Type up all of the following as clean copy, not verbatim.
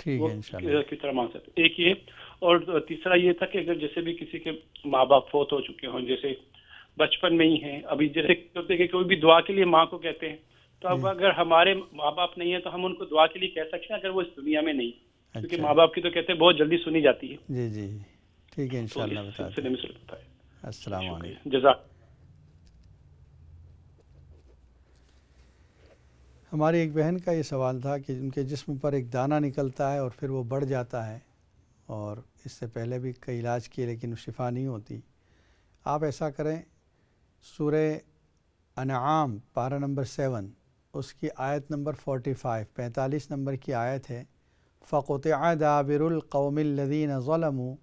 ٹھیک وہ ہے انشاءاللہ. کس طرح مانگ سکتے. ایک یہ، اور تیسرا یہ تھا کہ اگر جیسے بھی کسی کے ماں باپ فوت ہو چکے ہوں، جیسے بچپن میں ہی ہیں، ابھی جیسے ہوتے کہ کوئی بھی دعا کے لیے ماں کو کہتے ہیں، تو اب اگر ہمارے ماں باپ نہیں ہیں تو ہم ان کو دعا کے لیے کہہ سکتے ہیں اگر وہ اس دنیا میں نہیں، کیونکہ اچھا ماں باپ کی تو کہتے ہیں بہت جلدی سنی جاتی ہے. جی جی ٹھیک ہے تو انشاءاللہ اس بتاتے سلسلے ہیں. میں سر بتائیں. السلام علیکم. شکریہ، جزاک. ہماری ایک بہن کا یہ سوال تھا کہ ان کے جسم پر ایک دانہ نکلتا ہے اور پھر وہ بڑھ جاتا ہے، اور اس سے پہلے بھی کئی علاج کیے لیکن شفا نہیں ہوتی. آپ ایسا کریں، سورہ انعام پارہ نمبر 7 اس کی آیت نمبر 45 نمبر کی آیت ہے، فَقُطِعَ دَابِرُ الْقَوْمِ الَّذِينَ ظَلَمُوا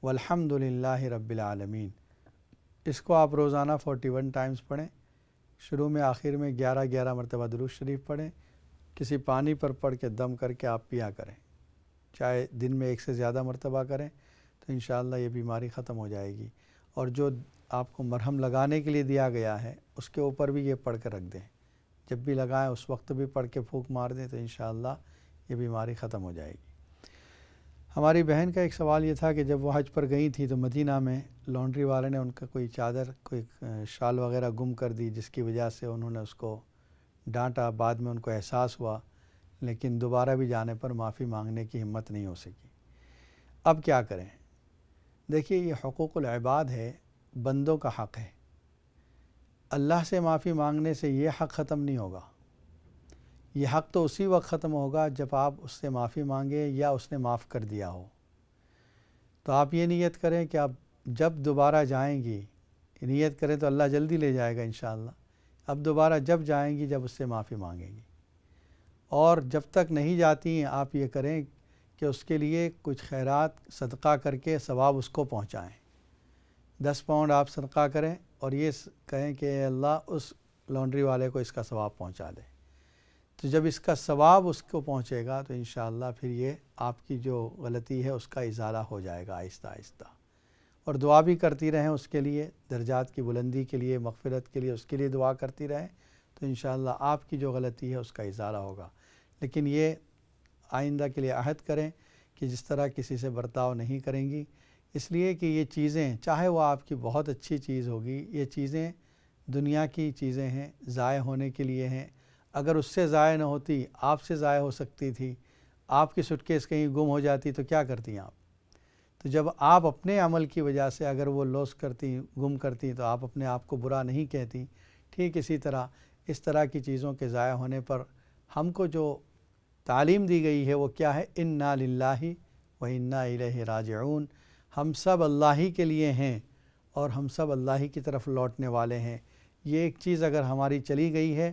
وَالْحَمْدُ لِلَّهِ رَبِّ الْعَالَمِينَ. اس کو آپ روزانہ 41 ٹائمز پڑھیں. شروع میں آخر میں 11 مرتبہ درود شریف پڑھیں. کسی پانی پر پڑھ کے دم کر کے آپ پیا کریں، چاہے دن میں 1 سے زیادہ مرتبہ کریں تو انشاءاللہ یہ بیماری ختم ہو جائے گی. اور جو آپ کو مرہم لگانے کے لیے دیا گیا ہے اس کے اوپر بھی یہ پڑھ کے رکھ دیں، جب بھی لگائیں اس وقت بھی پڑھ کے پھونک مار دیں تو انشاءاللہ یہ بیماری ختم ہو جائے گی. ہماری بہن کا ایک سوال یہ تھا کہ جب وہ حج پر گئی تھی تو مدینہ میں لانڈری والے نے ان کا کوئی چادر، کوئی شال وغیرہ گم کر دی، جس کی وجہ سے انہوں نے اس کو ڈانٹا. بعد میں ان کو احساس ہوا لیکن دوبارہ بھی جانے پر معافی مانگنے کی ہمت نہیں ہو سکی. اب کیا کریں؟ دیکھیے، یہ حقوق العباد ہے، بندوں کا حق ہے. اللہ سے معافی مانگنے سے یہ حق ختم نہیں ہوگا. یہ حق تو اسی وقت ختم ہوگا جب آپ اس سے معافی مانگیں یا اس نے معاف کر دیا ہو. تو آپ یہ نیت کریں کہ آپ جب دوبارہ جائیں گی، نیت کریں تو اللہ جلدی لے جائے گا انشاءاللہ. اب دوبارہ جب جائیں گی جب اس سے معافی مانگیں گی، اور جب تک نہیں جاتی ہیں آپ یہ کریں کہ اس کے لیے کچھ خیرات صدقہ کر کے ثواب اس کو پہنچائیں. 10 پاؤنڈ آپ صدقہ کریں اور یہ کہیں کہ اے اللہ اس لانڈری والے کو اس کا ثواب پہنچا دے. تو جب اس کا ثواب اس کو پہنچے گا تو انشاءاللہ پھر یہ آپ کی جو غلطی ہے اس کا ازالہ ہو جائے گا آہستہ آہستہ. اور دعا بھی کرتی رہیں اس کے لیے، درجات کی بلندی کے لیے، مغفرت کے لیے اس کے لیے دعا کرتی رہیں تو انشاءاللہ آپ کی جو غلطی ہے اس کا ازالہ ہوگا. لیکن یہ آئندہ کے لیے عہد کریں کہ جس طرح کسی سے برتاؤ نہیں کریں گی، اس لیے کہ یہ چیزیں چاہے وہ آپ کی بہت اچھی چیز ہوگی، یہ چیزیں دنیا کی چیزیں ہیں، ضائع ہونے کے لیے ہیں. اگر اس سے ضائع نہ ہوتی، آپ سے ضائع ہو سکتی تھی. آپ کی سوٹ کیس کہیں گم ہو جاتی تو کیا کرتی آپ؟ تو جب آپ اپنے عمل کی وجہ سے اگر وہ لوس کرتی، گم کرتی، تو آپ اپنے آپ کو برا نہیں کہتی. ٹھیک اسی طرح اس طرح کی چیزوں کے ضائع ہونے پر ہم کو جو تعلیم دی گئی ہے وہ کیا ہے؟ انا للہ و انا الیہ راجعون. ہم سب اللہ ہی کے لیے ہیں اور ہم سب اللہ ہی کی طرف لوٹنے والے ہیں. یہ ایک چیز اگر ہماری چلی گئی ہے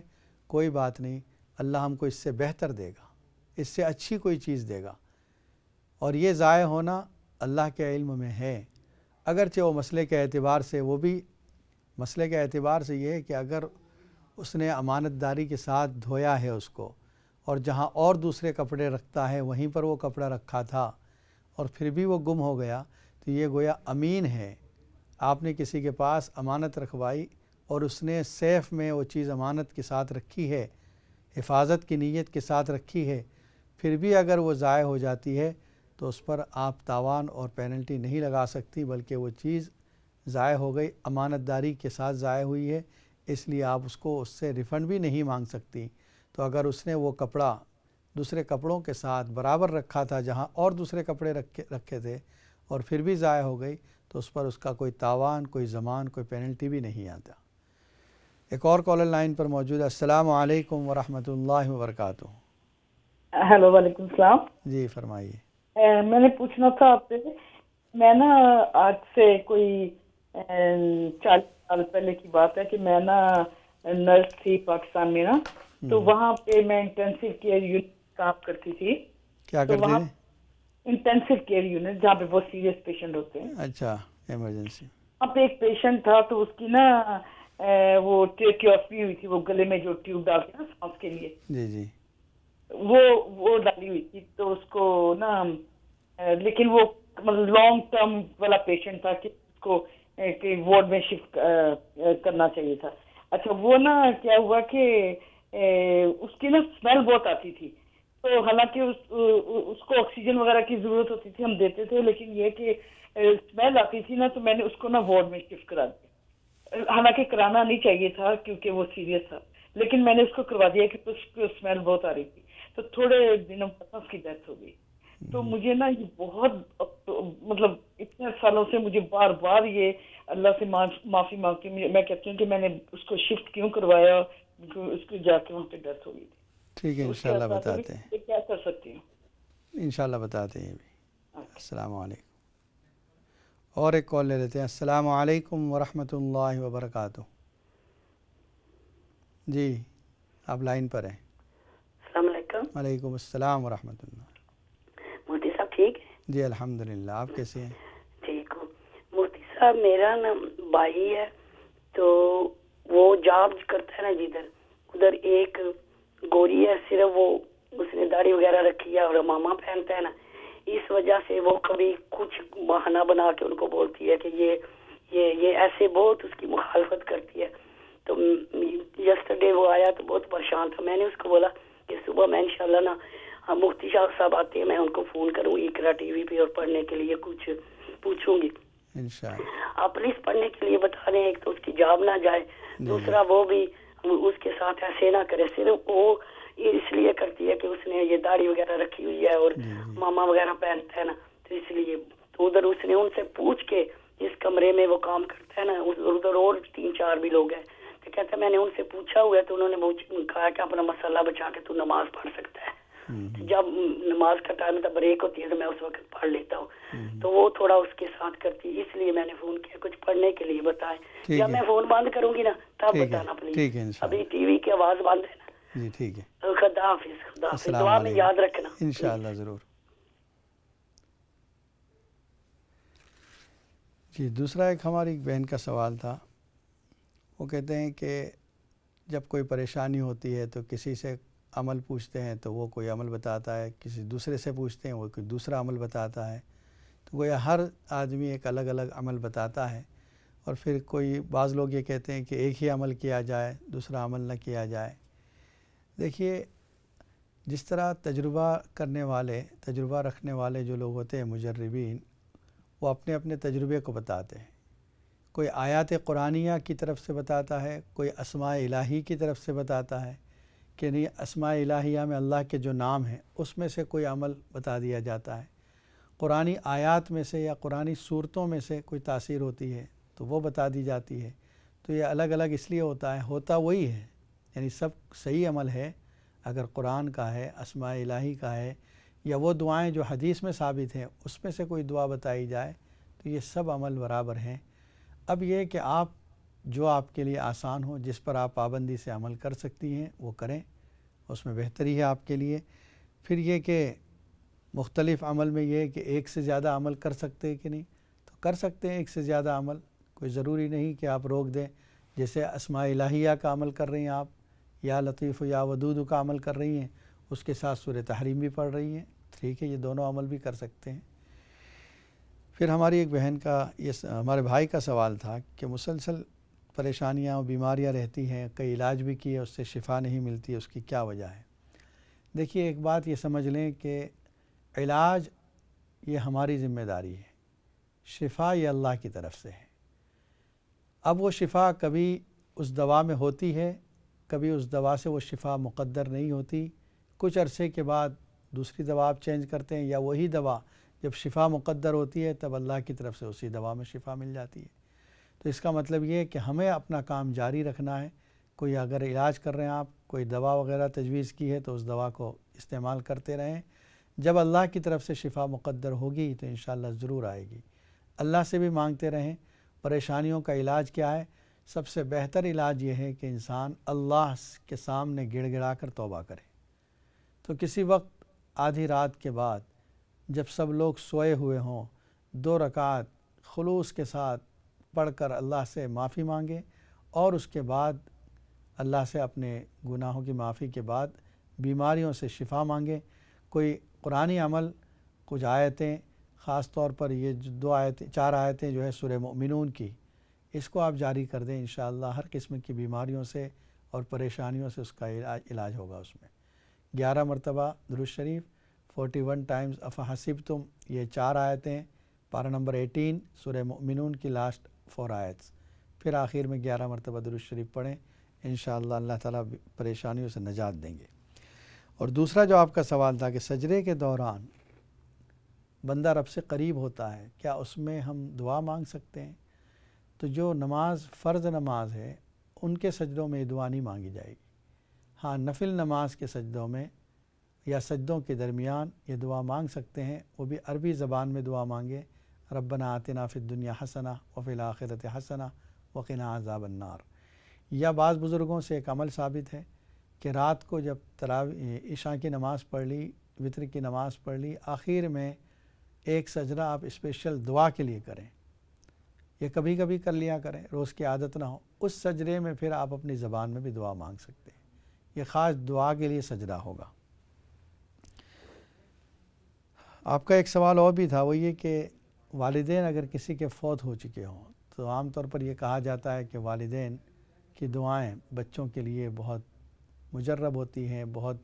کوئی بات نہیں، اللہ ہم کو اس سے بہتر دے گا، اس سے اچھی کوئی چیز دے گا. اور یہ ضائع ہونا اللہ کے علم میں ہے. اگرچہ وہ مسئلے کے اعتبار سے، وہ بھی مسئلے کے اعتبار سے یہ ہے کہ اگر اس نے امانت داری کے ساتھ دھویا ہے اس کو، اور جہاں اور دوسرے کپڑے رکھتا ہے وہیں پر وہ کپڑا رکھا تھا اور پھر بھی وہ گم ہو گیا، تو یہ گویا امین ہے. آپ نے کسی کے پاس امانت رکھوائی اور اس نے سیف میں وہ چیز امانت کے ساتھ رکھی ہے، حفاظت کی نیت کے ساتھ رکھی ہے، پھر بھی اگر وہ ضائع ہو جاتی ہے تو اس پر آپ تاوان اور پینلٹی نہیں لگا سکتی، بلکہ وہ چیز ضائع ہو گئی، امانت داری کے ساتھ ضائع ہوئی ہے، اس لیے آپ اس کو اس سے ریفنڈ بھی نہیں مانگ سکتی. تو اگر اس نے وہ کپڑا دوسرے کپڑوں کے ساتھ برابر رکھا تھا جہاں اور دوسرے کپڑے رکھے تھے اور پھر بھی ضائع ہو گئی، تو اس پر اس کا کوئی تاوان، کوئی ضمان، کوئی پینلٹی بھی نہیں آتا. ایک اور کالر لائن پر موجود ہے. السلام علیکم ورحمۃ اللہ وبرکاتہ. ہیلو، وعلیکم السلام. جی فرمائیے. میں نے پوچھنا تھا آپ سے، میں نا آج سے کوئی 40 سال پہلے کی بات ہے کہ میں نا نرس تھی پاکستان میں نا، تو وہاں پہ میں انٹینسیو کیئر یونٹ کام کرتی تھی. کیا کرتی تھی؟ انٹینسیو کیئر یونٹ، جہاں پہ بہت سیریس پیشنٹ ہوتے ہیں. اچھا، ایمرجنسی. وہاں پہ ایک پیشنٹ تھا تو اس کی نا وہ ٹریکیوٹومی ہوئی تھی، وہ گلے میں جو ٹیوب ڈالتے ہیں نا سانس کے لیے، جی جی، وہ ڈالی ہوئی تھی. تو اس کو نا لیکن وہ مطلب لانگ ٹرم والا پیشنٹ تھا کہ اس کو وارڈ میں شفٹ کرنا چاہیے تھا. اچھا، وہ نا کیا ہوا کہ اس کی نا اسمیل بہت آتی تھی. تو حالانکہ اس کو آکسیجن وغیرہ کی ضرورت ہوتی تھی، ہم دیتے تھے، لیکن یہ کہ اسمیل آتی تھی نا، تو میں نے اس کو نا وارڈ میں شفٹ کرا دیا، حالانکہ کرانا نہیں چاہیے تھا کیونکہ وہ سیریس تھا، لیکن میں نے اس کو کروا دیا کہ اس کو اسمیل بہت آ رہی تھی، تو تھوڑے دنوں بعد اس کی ڈیتھ ہو گئی۔ تو مجھے نا یہ بہت مطلب اتنے سالوں سے مجھے بار بار یہ اللہ سے معافی مانگتی ہوں، میں کہتی ہوں کہ میں نے اس کو شفٹ کیوں کروایا، اس کو جا کے وہاں پہ ڈیتھ ہو گئی تھی۔ ٹھیک ہے، انشاءاللہ بتاتے ہیں، کیا کر سکتی ہوں؟ انشاءاللہ بتاتے ہیں بھی۔ السلام علیکم۔ اور ایک کال لے لیتے ہیں۔ السلام علیکم ورحمۃ اللہ وبرکاتہ۔ جی آپ لائن پر ہیں۔ السلام علیکم۔ وعلیکم السلام ورحمۃ اللہ۔ مفتی صاحب ٹھیک ہے؟ جی الحمدللہ، آپ کیسے ہیں؟ ٹھیک ہوں مفتی صاحب، میرا نا بھائی ہے، تو وہ جاب کرتا ہے نا جدھر، ادھر ایک گوری ہے، صرف وہ اس نے داڑھی وغیرہ رکھی ہے اور امامہ پہنتا ہے نا، اس وجہ سے وہ کبھی کچھ بہانہ بنا کے ان کو بولتی ہے کہ یہ ایسے بہت اس کی مخالفت کرتی ہے۔ تو یسٹرڈے وہ آیا تو بہت پریشان تھا، میں نے اس کو بولا کہ صبح میں انشاءاللہ نا مفتی صاحب آتے ہیں، میں ان کو فون کروں اقرا ٹی وی پہ اور پڑھنے کے لیے کچھ پوچھوں گی انشاءاللہ۔ آپ پلیز پڑھنے کے لیے بتا دیں، ایک تو اس کی جاب نہ جائے، دوسرا وہ بھی اس کے ساتھ ایسے نہ کرے، صرف وہ اس لیے کرتی ہے کہ اس نے یہ داڑھی وغیرہ رکھی ہوئی ہے اور ماما وغیرہ پہنتا ہے نا، تو اس لیے تو ادھر اس نے ان سے پوچھ کے جس کمرے میں وہ کام کرتا ہے نا، ادھر اور 3-4 بھی لوگ ہیں، تو کہتا ہے میں نے ان سے پوچھا ہوا ہے، تو انہوں نے کہا کہ اپنا مسئلہ بچا کے تو نماز پڑھ سکتا ہے، جب نماز کا ٹائم تھا بریک ہوتی ہے تو میں اس وقت پڑھ لیتا ہوں، تو وہ تھوڑا اس کے ساتھ کرتی ہے، اس لیے میں نے فون کیا، کچھ پڑھنے کے لیے بتائیں، جب میں فون بند کروں گی نا تب بتانا پلیز، ابھی ٹی وی کی آواز بند ہے نا۔ جی ٹھیک ہے، خدا حافظ، خدا حافظ، السلام دعا میں علیکم، یاد رکھنا انشاءاللہ ضرور۔ جی دوسرا ایک ہماری بہن کا سوال تھا، وہ کہتے ہیں کہ جب کوئی پریشانی ہوتی ہے تو کسی سے عمل پوچھتے ہیں تو وہ کوئی عمل بتاتا ہے، کسی دوسرے سے پوچھتے ہیں وہ کوئی دوسرا عمل بتاتا ہے، تو گویا ہر آدمی ایک الگ الگ عمل بتاتا ہے، اور پھر کوئی بعض لوگ یہ کہتے ہیں کہ ایک ہی عمل کیا جائے، دوسرا عمل نہ کیا جائے۔ دیکھیے جس طرح تجربہ کرنے والے، تجربہ رکھنے والے جو لوگ ہوتے ہیں مجربین، وہ اپنے اپنے تجربے کو بتاتے ہیں، کوئی آیات قرآنیہ کی طرف سے بتاتا ہے، کوئی اسماء الہی کی طرف سے بتاتا ہے کہ نہیں اسماء الہیہ میں اللہ کے جو نام ہیں اس میں سے کوئی عمل بتا دیا جاتا ہے، قرآنی آیات میں سے یا قرآنی صورتوں میں سے کوئی تاثیر ہوتی ہے تو وہ بتا دی جاتی ہے، تو یہ الگ الگ اس لیے ہوتا وہی ہے، یعنی سب صحیح عمل ہے، اگر قرآن کا ہے، اسماء الہی کا ہے، یا وہ دعائیں جو حدیث میں ثابت ہیں اس میں سے کوئی دعا بتائی جائے تو یہ سب عمل برابر ہیں۔ اب یہ کہ آپ جو آپ کے لیے آسان ہو، جس پر آپ پابندی سے عمل کر سکتی ہیں وہ کریں، اس میں بہتری ہے آپ کے لیے۔ پھر یہ کہ مختلف عمل میں یہ کہ ایک سے زیادہ عمل کر سکتے ہیں کہ نہیں، تو کر سکتے ہیں ایک سے زیادہ عمل، کوئی ضروری نہیں کہ آپ روک دیں، جیسے اسماء الہیہ کا عمل کر رہی ہیں آپ، یا لطیف یا ودود کا عمل کر رہی ہیں، اس کے ساتھ سورہ تحریم بھی پڑھ رہی ہیں، ٹھیک ہے، یہ دونوں عمل بھی کر سکتے ہیں۔ پھر ہماری ایک بہن کا ہمارے بھائی کا سوال تھا کہ مسلسل پریشانیاں اور بیماریاں رہتی ہیں، کئی علاج بھی کیے، اس سے شفا نہیں ملتی، اس کی کیا وجہ ہے؟ دیکھیے ایک بات یہ سمجھ لیں کہ علاج یہ ہماری ذمہ داری ہے، شفا یہ اللہ کی طرف سے ہے۔ اب وہ شفا کبھی اس دوا میں ہوتی ہے، کبھی اس دوا سے وہ شفا مقدر نہیں ہوتی، کچھ عرصے کے بعد دوسری دوا آپ چینج کرتے ہیں، یا وہی دوا جب شفا مقدر ہوتی ہے تب اللہ کی طرف سے اسی دوا میں شفا مل جاتی ہے۔ تو اس کا مطلب یہ ہے کہ ہمیں اپنا کام جاری رکھنا ہے، کوئی اگر علاج کر رہے ہیں آپ، کوئی دوا وغیرہ تجویز کی ہے تو اس دوا کو استعمال کرتے رہیں، جب اللہ کی طرف سے شفا مقدر ہوگی تو انشاءاللہ ضرور آئے گی۔ اللہ سے بھی مانگتے رہیں۔ پریشانیوں کا علاج کیا ہے؟ سب سے بہتر علاج یہ ہے کہ انسان اللہ کے سامنے گڑ گڑا کر توبہ کرے۔ تو کسی وقت آدھی رات کے بعد جب سب لوگ سوئے ہوئے ہوں، 2 رکعت خلوص کے ساتھ پڑھ کر اللہ سے معافی مانگے، اور اس کے بعد اللہ سے اپنے گناہوں کی معافی کے بعد بیماریوں سے شفا مانگے۔ کوئی قرآنی عمل، کچھ آیتیں، خاص طور پر یہ 4 آیتیں جو ہے سورہ مؤمنون کی، اس کو آپ جاری کر دیں، انشاءاللہ ہر قسم کی بیماریوں سے اور پریشانیوں سے اس کا علاج ہوگا۔ اس میں 11 مرتبہ درود شریف، 41 ٹائمز افحسبتم، یہ 4 آیتیں، پارہ نمبر 18 سورہ مؤمنون کی لاسٹ 4 آیتس، پھر آخر میں 11 مرتبہ درود شریف پڑھیں، انشاءاللہ اللہ تعالیٰ پریشانیوں سے نجات دیں گے۔ اور دوسرا جو آپ کا سوال تھا کہ سجدے کے دوران بندہ رب سے قریب ہوتا ہے، کیا اس میں ہم دعا مانگ سکتے ہیں؟ تو جو نماز فرض نماز ہے ان کے سجدوں میں یہ دعا نہیں مانگی جائے گی۔ ہاں نفل نماز کے سجدوں میں یا سجدوں کے درمیان یہ دعا مانگ سکتے ہیں، وہ بھی عربی زبان میں دعا مانگے، ربنا آتنا فی الدنیا حسنہ وفی الآخرۃ حسنہ وقنا عذاب النار۔ یا بعض بزرگوں سے ایک عمل ثابت ہے کہ رات کو جب عشاء کی نماز پڑھ لی، وتر کی نماز پڑھ لی، آخر میں ایک سجدہ آپ اسپیشل دعا کے لیے کریں، یہ کبھی کبھی کر لیا کریں، روز کی عادت نہ ہو، اس سجدے میں پھر آپ اپنی زبان میں بھی دعا مانگ سکتے ہیں، یہ خاص دعا کے لیے سجدہ ہوگا۔ آپ کا ایک سوال اور بھی تھا، وہ یہ کہ والدین اگر کسی کے فوت ہو چکے ہوں تو عام طور پر یہ کہا جاتا ہے کہ والدین کی دعائیں بچوں کے لیے بہت مجرب ہوتی ہیں، بہت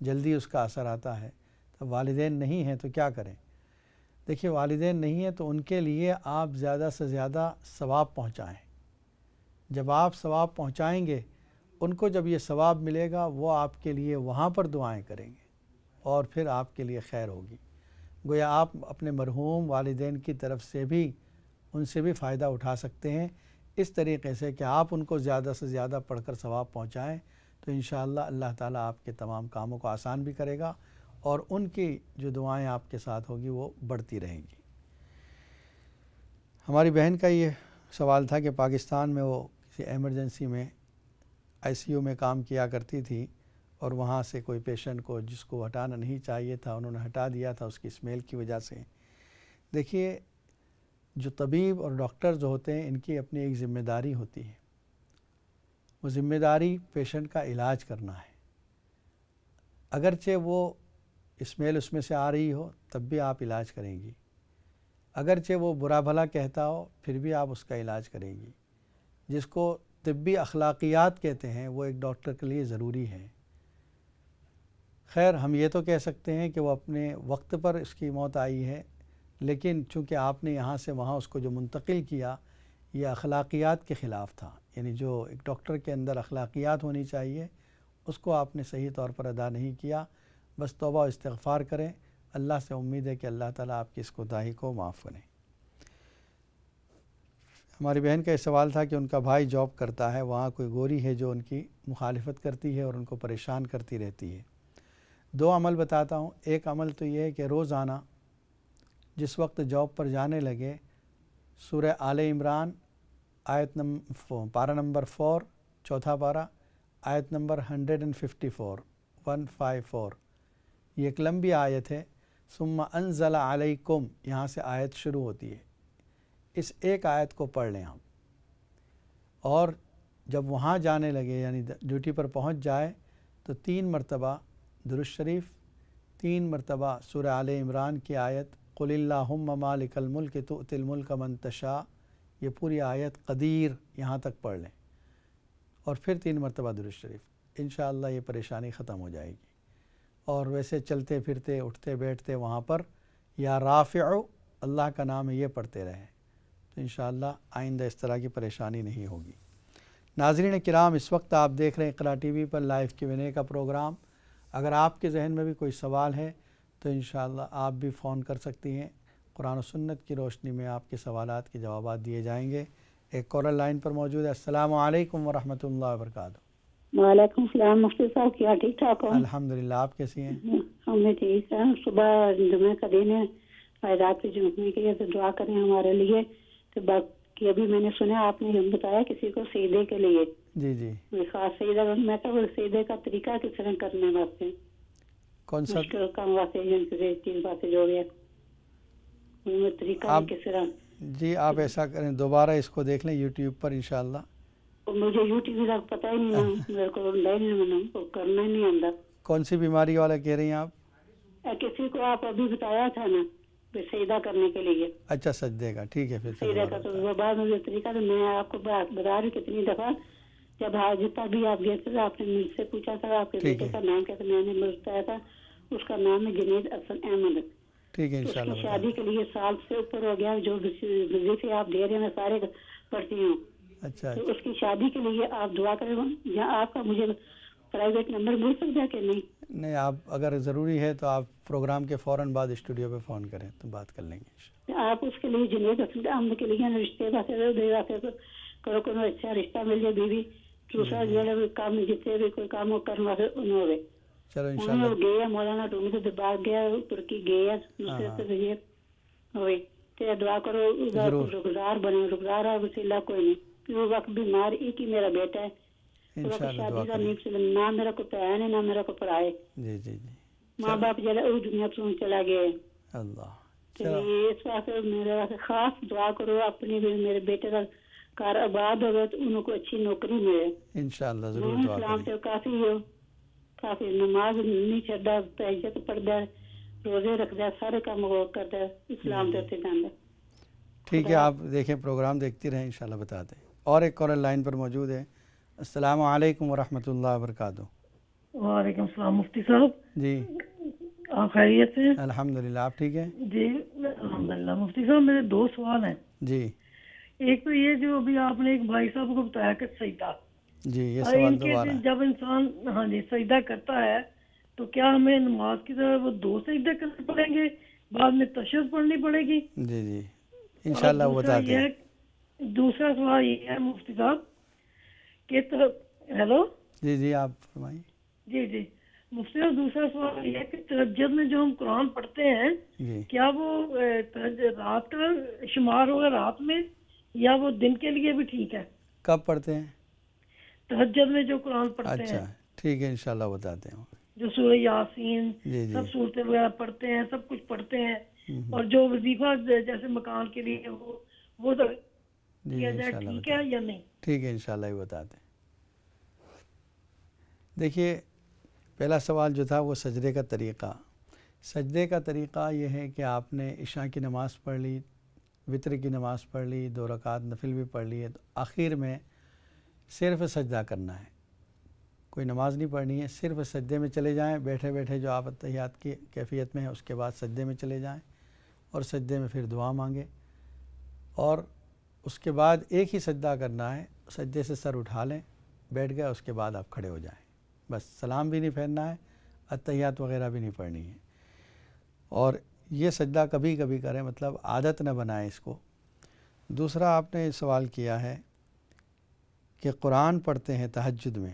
جلدی اس کا اثر آتا ہے، تو والدین نہیں ہیں تو کیا کریں؟ دیکھیے والدین نہیں ہیں تو ان کے لیے آپ زیادہ سے زیادہ ثواب پہنچائیں۔ جب آپ ثواب پہنچائیں گے، ان کو جب یہ ثواب ملے گا وہ آپ کے لیے وہاں پر دعائیں کریں گے اور پھر آپ کے لیے خیر ہوگی۔ گویا آپ اپنے مرحوم والدین کی طرف سے بھی ان سے بھی فائدہ اٹھا سکتے ہیں، اس طریقے سے کہ آپ ان کو زیادہ سے زیادہ پڑھ کر ثواب پہنچائیں، تو انشاءاللہ اللہ تعالیٰ آپ کے تمام کاموں کو آسان بھی کرے گا اور ان کی جو دعائیں آپ کے ساتھ ہوگی وہ بڑھتی رہیں گی۔ ہماری بہن کا یہ سوال تھا کہ پاکستان میں وہ کسی ایمرجنسی میں ICU میں کام کیا کرتی تھی اور وہاں سے کوئی پیشنٹ کو جس کو ہٹانا نہیں چاہیے تھا انہوں نے ہٹا دیا تھا اس کی اسمیل کی وجہ سے۔ دیکھیے جو طبیب اور ڈاکٹر جو ہوتے ہیں ان کی اپنی ایک ذمہ داری ہوتی ہے، وہ ذمہ داری پیشنٹ کا علاج کرنا ہے، اگرچہ وہ اسمیل اس میں سے آ رہی ہو تب بھی آپ علاج کریں گی، اگرچہ وہ برا بھلا کہتا ہو پھر بھی آپ اس کا علاج کریں گی۔ جس کو طبی اخلاقیات کہتے ہیں وہ ایک ڈاکٹر کے لیے ضروری ہے۔ خیر ہم یہ تو کہہ سکتے ہیں کہ وہ اپنے وقت پر اس کی موت آئی ہے، لیکن چونکہ آپ نے یہاں سے وہاں اس کو جو منتقل کیا یہ اخلاقیات کے خلاف تھا، یعنی جو ایک ڈاکٹر کے اندر اخلاقیات ہونی چاہیے اس کو آپ نے صحیح طور پر ادا نہیں کیا۔ بس توبہ و استغفار کریں، اللہ سے امید ہے کہ اللہ تعالیٰ آپ کی اس کوتاہی کو معاف کریں۔ ہماری بہن کا یہ سوال تھا کہ ان کا بھائی جاب کرتا ہے، وہاں کوئی گوری ہے جو ان کی مخالفت کرتی ہے اور ان کو پریشان کرتی رہتی ہے۔ 2 عمل بتاتا ہوں۔ ایک عمل تو یہ ہے کہ روزانہ جس وقت جاب پر جانے لگے سورہ آل عمران پارہ نمبر 4 چوتھا پارہ آیت نمبر 154 یہ ایک لمبی آیت ہے، ثم انزل علیکم یہاں سے آیت شروع ہوتی ہے، اس ایک آیت کو پڑھ لیں ہم، اور جب وہاں جانے لگے یعنی ڈیوٹی پر پہنچ جائے تو 3 مرتبہ درود شریف، 3 مرتبہ سورہ آل عمران کی آیت قل اللہم مالک الملک تؤتی الملک من تشاء، یہ پوری آیت قدیر یہاں تک پڑھ لیں اور پھر 3 مرتبہ درود شریف، انشاءاللہ یہ پریشانی ختم ہو جائے گی۔ اور ویسے چلتے پھرتے اٹھتے بیٹھتے وہاں پر یا رافع اللہ کا نام ہے یہ پڑھتے رہیں تو انشاءاللہ آئندہ اس طرح کی پریشانی نہیں ہوگی۔ ناظرین کرام اس وقت آپ دیکھ رہے ہیں اقرا ٹی وی پر لائیو Q&A کا پروگرام۔ اگر آپ کے ذہن میں بھی کوئی سوال ہے تو انشاءاللہ آپ بھی فون کر سکتی ہیں، قرآن و سنت کی روشنی میں آپ کے سوالات کے جوابات دیے جائیں گے۔ ایک کالر لائن پر موجود ہے۔ السلام علیکم ورحمۃ اللہ وبرکاتہ۔ وعلیکم السلام مفتی صاحب، کیا ٹھیک ٹھاک ہو؟ الحمدللہ، آپ کیسی ہیں؟ ہم بھی ٹھیک ہیں۔ صبح جمعہ کا دن ہے، رات کے جمعے کے لیے تو دعا کریں ہمارے لیے۔ تو باقی ابھی میں نے سنا آپ نے بتایا کسی کو سجدے کے لیے، جی جی خاص سجدہ، میں تو سجدے کا طریقہ کس طرح کرنے واسطے کون سا مشکل کام واسطے چیز باتیں جو ہے طریقہ کس طرح؟ جی آپ ایسا کریں، دوبارہ اس کو دیکھ لیں یوٹیوب پر انشاءاللہ۔ مجھے یوٹیوب کا پتہ ہی نہیں، میرے کو کرنا ہی نہیں آتا۔ کون سی بیماری والا کہہ رہی ہیں آپ؟ کسی کو آپ ابھی بتایا تھا نا سجدہ کرنے کے لیے۔ اچھا سجدے کا، ٹھیک ہے پھر سجدہ کا تو بعد میں طریقہ تو میں آپ کو بتا رہی کتنی دفعہ جب حاجت بھی آپ گئے تھے آپ نے مجھ سے پوچھا تھا آپ کے بیٹے کا نام کیا تھا، میں نے بتایا تھا اس کا نام ہے جنید احسن احمد. ٹھیک ہے اس انشاءاللہ کی بتا شادی کے لیے سال سے اوپر ہو گیا، جو وظیفے آپ دے رہے ہیں میں سارے پڑھتی ہوں. اچھا تو اس کی شادی کے لیے آپ دعا کریں. یا آپ کا مجھے پرائیویٹ نمبر مل سکتا ہے کہ نہیں؟ نہیں، آپ اگر ضروری ہے تو آپ پروگرام کے فوراً بعد اسٹوڈیو پہ فون کریں تو بات کر لیں گے. آپ اس کے لیے جنید احسن احمد کے لیے رشتے واسطے کرو، کوئی اچھا رشتہ مل جائے بیوی. دوسرا جو کام جتنے بھی کوئی کام کرنا انہوں نے چلو انشاءاللہ گئے مولانا ٹومی سے باہر گیا، ترکی گئے دوسرے سے بھیجے ہوئے. تو دعا کرو رخدار بنے، رخدار اور وسیلہ کوئی نہیں. وہ وقت بیمار ایک ہی میرا بیٹا ہے، انشاءاللہ دعا شادی کا کریں. نہیں سے نہ میرا کو پہن ہے نہ میرا کو پڑھائے. جی جی جی ماں باپ جلا اس دنیا سے چلا گیا. اللہ تو چلو اس واسطے میرے واسطے خاص دعا کرو اپنے بھی، میرے بیٹے کا کار آباد ہوگا تو ان کو اچھی نوکری ملے. انشاءاللہ ضرور دعا اسلام کریں. سے کافی نماز نہیں چھڑا، تہجد پڑھتا ہے، روزے رکھتا ہے، سارے کام وہ کرتا ہے، اسلام سے جانا. ٹھیک ہے، آپ دیکھیں پروگرام دیکھتی رہیں، انشاءاللہ بتاتے ہیں. اور ایک کالر لائن پر موجود ہے. السلام علیکم ورحمۃ اللہ وبرکاتہ. وعلیکم السلام مفتی صاحب. جی آپ خیریت سے؟ الحمدللہ، آپ ٹھیک ہیں؟ جی الحمدللہ. مفتی صاحب میرے 2 سوال ہیں. جی ایک تو یہ جو ابھی آپ نے ایک بھائی صاحب کو بتایا کہ سجدہ، جی یہ ان سوال کے دوبارہ ہے. جب انسان ہاں جی سجدہ کرتا ہے تو کیا ہمیں نماز کی طرح وہ 2 سجدے کرنے پڑیں گے، بعد میں تشہد پڑھنی پڑے گی؟ جی جی انشاءاللہ وہ بتاتے ہیں. دوسرا سوال یہ ہے مفتی صاحب کہ ہیلو جی جی آپ فرمائیے. جی جی مفتی صاحب دوسرا سوال یہ ہے کہ تہجد میں جو ہم قرآن پڑھتے ہیں جی کیا وہ رات کا شمار ہوگا رات میں، یا وہ دن کے لیے بھی ٹھیک ہے؟ کب پڑھتے ہیں؟ تہجد میں جو قرآن پڑھتے ہیں. اچھا ٹھیک ہے انشاءاللہ بتاتے ہیں. جو سورہ یاسین جی جی سب صورتیں وغیرہ پڑھتے ہیں، سب کچھ پڑھتے ہیں، اور جو وظیفہ جیسے مکان کے لیے وہ تو کیا جائے ٹھیک ہے یا نہیں؟ ٹھیک ہے انشاءاللہ یہ بتاتے ہیں. دیکھیے پہلا سوال جو تھا وہ سجدے کا طریقہ. سجدے کا طریقہ یہ ہے کہ آپ نے عشاء کی نماز پڑھ لی، وطر کی نماز پڑھ لی، 2 رکعت نفل بھی پڑھ لی ہے، تو آخر میں صرف سجدہ کرنا ہے، کوئی نماز نہیں پڑھنی ہے. صرف سجدے میں چلے جائیں، بیٹھے بیٹھے جو آپ اتحیات کی کیفیت میں ہیں اس کے بعد سجدے میں چلے جائیں اور سجدے میں پھر دعا مانگیں، اور اس کے بعد ایک ہی سجدہ کرنا ہے. سجدے سے سر اٹھا لیں، بیٹھ گئے، اس کے بعد آپ کھڑے ہو جائیں. بس سلام بھی نہیں پھیرنا ہے، اتحیات وغیرہ بھی نہیں پڑھنی ہے. اور یہ سجدہ کبھی کبھی کریں، مطلب عادت نہ بنائیں اس کو. دوسرا آپ نے سوال کیا ہے کہ قرآن پڑھتے ہیں تہجد میں.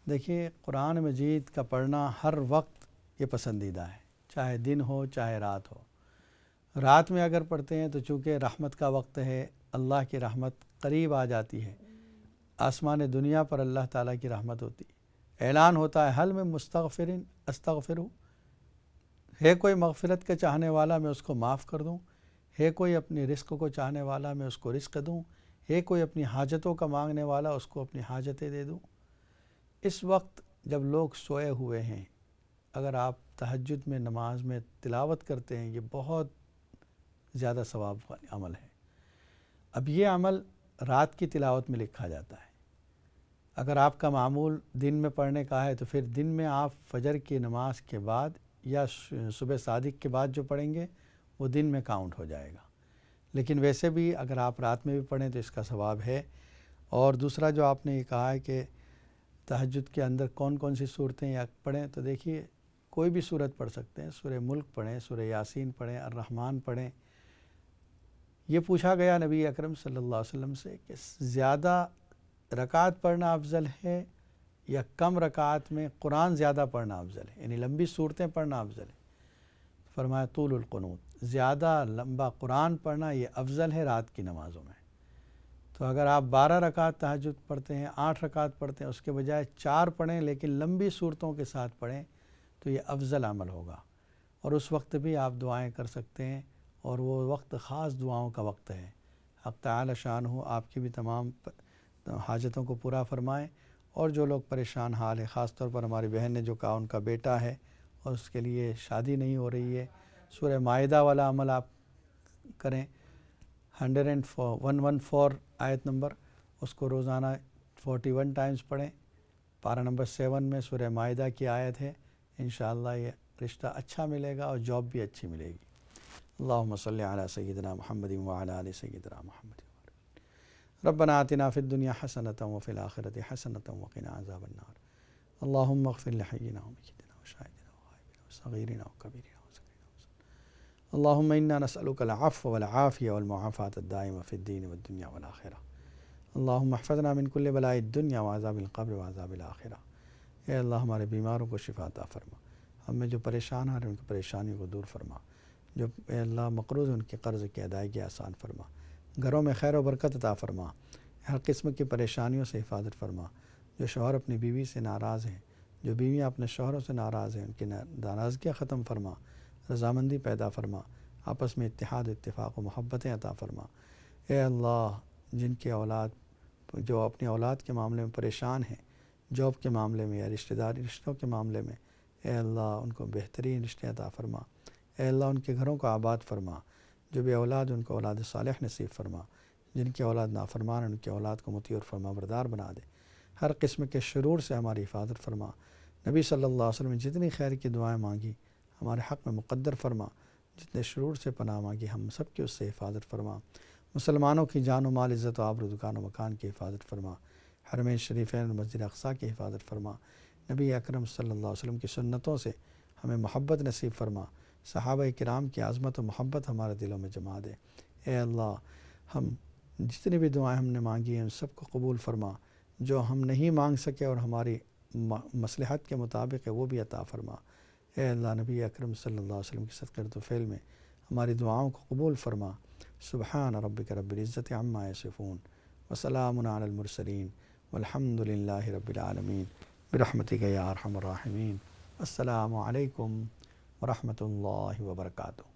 دیکھیے قرآن مجید کا پڑھنا ہر وقت یہ پسندیدہ ہے، چاہے دن ہو چاہے رات ہو. رات میں اگر پڑھتے ہیں تو چونکہ رحمت کا وقت ہے، اللہ کی رحمت قریب آ جاتی ہے، آسمان دنیا پر اللہ تعالیٰ کی رحمت ہوتی ہے. اعلان ہوتا ہے حل میں مستغفرین استغفرو، ہے کوئی مغفرت کے چاہنے والا میں اس کو معاف کر دوں، ہے کوئی اپنی رزق کو چاہنے والا میں اس کو رزق دوں، ہے کوئی اپنی حاجتوں کا مانگنے والا اس کو اپنی حاجتیں دے دوں. اس وقت جب لوگ سوئے ہوئے ہیں اگر آپ تہجد میں نماز میں تلاوت کرتے ہیں، یہ بہت زیادہ ثواب والا عمل ہے. اب یہ عمل رات کی تلاوت میں لکھا جاتا ہے. اگر آپ کا معمول دن میں پڑھنے کا ہے تو پھر دن میں آپ فجر کی نماز کے بعد یا صبح صادق کے بعد جو پڑھیں گے وہ دن میں کاؤنٹ ہو جائے گا. لیکن ویسے بھی اگر آپ رات میں بھی پڑھیں تو اس کا ثواب ہے. اور دوسرا جو آپ نے یہ کہا ہے کہ تہجد کے اندر کون کون سی صورتیں یا پڑھیں، تو دیکھیے کوئی بھی صورت پڑھ سکتے ہیں. سورہ ملک پڑھیں، سورہ یاسین پڑھیں، الرحمن پڑھیں. یہ پوچھا گیا نبی اکرم صلی اللہ علیہ وسلم سے کہ زیادہ رکعت پڑھنا افضل ہے یا کم رکعت میں قرآن زیادہ پڑھنا افضل ہے، یعنی لمبی صورتیں پڑھنا افضل ہے؟ فرمایا طول القنوت، زیادہ لمبا قرآن پڑھنا یہ افضل ہے رات کی نمازوں میں. تو اگر آپ 12 رکعت تہجد پڑھتے ہیں، 8 رکعت پڑھتے ہیں، اس کے بجائے 4 پڑھیں لیکن لمبی صورتوں کے ساتھ پڑھیں تو یہ افضل عمل ہوگا. اور اس وقت بھی آپ دعائیں کر سکتے ہیں، اور وہ وقت خاص دعاؤں کا وقت ہے. حق تعالی شان ہو آپ کی بھی تمام حاجتوں کو پورا فرمائیں. اور جو لوگ پریشان حال ہے، خاص طور پر ہماری بہن نے جو کہا ان کا بیٹا ہے اور اس کے لیے شادی نہیں ہو رہی ہے، سورہ مائدہ والا عمل آپ کریں. 114 آیت نمبر، اس کو روزانہ 41 ٹائمز پڑھیں. پارہ نمبر 7 میں سورہ مائدہ کی آیت ہے. انشاءاللہ یہ رشتہ اچھا ملے گا اور جاب بھی اچھی ملے گی. اللہم صلی علی سیدنا محمد وعلی آل سیدنا محمد. ربنا آتنا فی الدنیا حسنۃ وفی الآخرۃ حسنۃ وقنا عذاب النار. اللہم اغفر لحینا ومیتنا وشاہدنا وغائبنا وصغیرنا وکبیرنا وصغیرنا. اللہم انا نسألک العفو والعافیہ والمعافاة الدائمہ فی الدین والدنیا والآخرہ. اللہم احفظنا من کل بلاء الدنیا وعذاب القبر وعذاب الآخرہ. اے اللہ ہمارے بیماروں کو شفا عطا فرما. ہم میں جو پریشان ہیں ان کی پریشانیوں کو دور فرما. جو اے اللہ مقروض ان کے قرض کی ادائیگی آسان فرما. گھروں میں خیر و برکت عطا فرما. ہر قسم کی پریشانیوں سے حفاظت فرما. جو شوہر اپنی بیوی سے ناراض ہیں، جو بیویاں اپنے شوہروں سے ناراض ہیں، ان کی ناراضگیاں ختم فرما. رضامندی پیدا فرما. آپس میں اتحاد، اتفاق و محبتیں عطا فرما. اے اللہ جن کی اولاد جو اپنی اولاد کے معاملے میں پریشان ہیں، جاب کے معاملے میں یا رشتوں کے معاملے میں، اے اللہ ان کو بہترین رشتے عطا فرما. اے اللہ ان کے گھروں کو آباد فرما. جو بھی اولاد ان کو اولاد صالح نصیب فرما. جن کی اولاد نافرمان ہیں ان کی اولاد کو مطیع اور فرما بردار بنا دے. ہر قسم کے شرور سے ہماری حفاظت فرما. نبی صلی اللہ علیہ وسلم نے جتنی خیر کی دعائیں مانگی ہمارے حق میں مقدر فرما. جتنے شرور سے پناہ مانگی ہم سب کی اس سے حفاظت فرما. مسلمانوں کی جان و مال، عزت و آبرو، دکان و مکان کی حفاظت فرما. حرمین شریفین اور مسجد اقصیٰ کی حفاظت فرما. نبی اکرم صلی اللہ علیہ وسلم کی سنتوں سے ہمیں محبت نصیب فرما. صحابہ کرام کی عظمت و محبت ہمارے دلوں میں جما دے. اے اللہ ہم جتنی بھی دعائیں ہم نے مانگی ہیں ان سب کو قبول فرما. جو ہم نہیں مانگ سکے اور ہماری مصلحت کے مطابق ہے وہ بھی عطا فرما. اے اللہ نبی اکرم صلی اللہ علیہ وسلم کی صدقۃ و فعل میں ہماری دعاؤں کو قبول فرما. سبحان ربک رب العزت عما یصفون وسلام علی المرسلین والحمد للہ رب العالمین برحمتک یا ارحم الراحمین. السلام علیکم ورحمۃ اللہ وبرکاتہ.